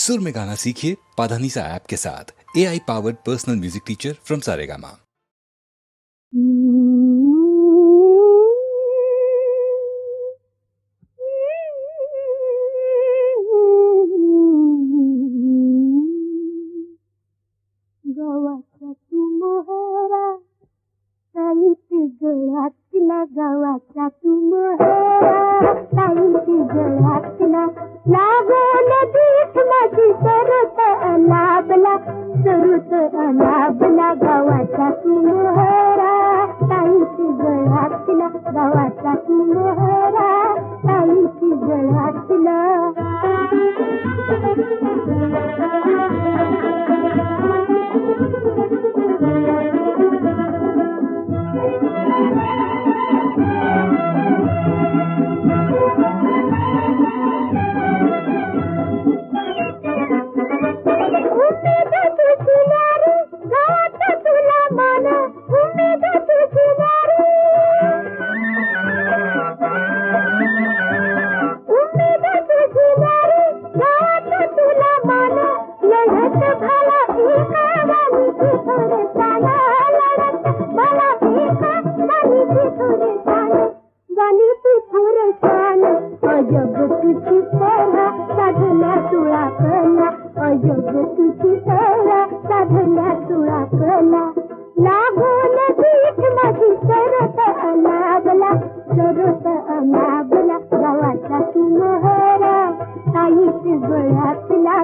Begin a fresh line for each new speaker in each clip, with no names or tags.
सुर में गाना सीखिए पाधानीसा ऐप के साथ। AI powered personal music teacher from Saregama.
गव्हाचा तू मोहरा ताईची गळ्यातला गव्हाचा तू मोहरा ताईची गळ्यातला लागोन दीठ माझी सरुत अनाबला गव्हाचा तू मोहरा ताईची गळ्यातला गव्हाचा तू मोहरा ताईची गळ्यातला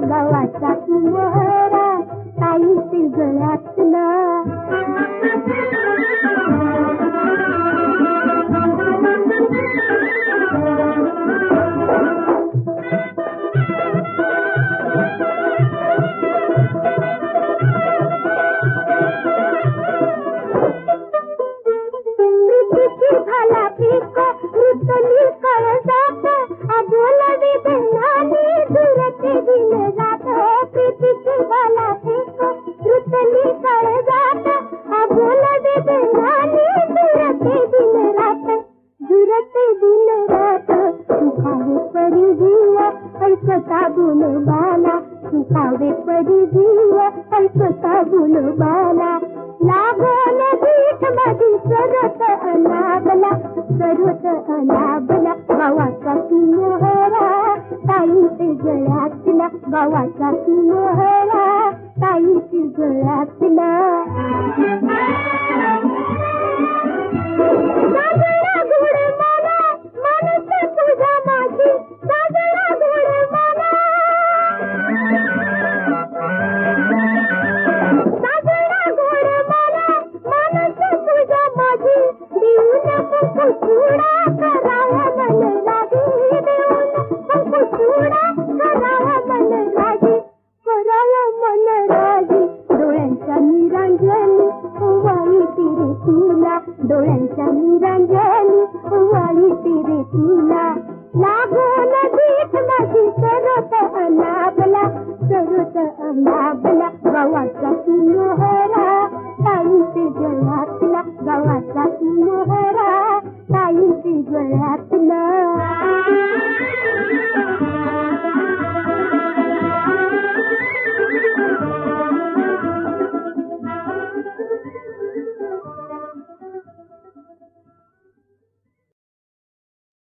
गव्हाचा तू मोहरा ताईची गळ्यातला सुखावे परी जीव ऐकता गुणबाला लागोन दीठ माझी सरत अनाबला गव्हाचा तू मोहरा ताईची गळ्यातला गव्हाचा तू मोहरा ताईची गळ्यातला डोळ्यांच्या निरंजनी वाळी तिरे तुला लागोन दीठ माझी सरत अनाबला गव्हाचा तू मोहरा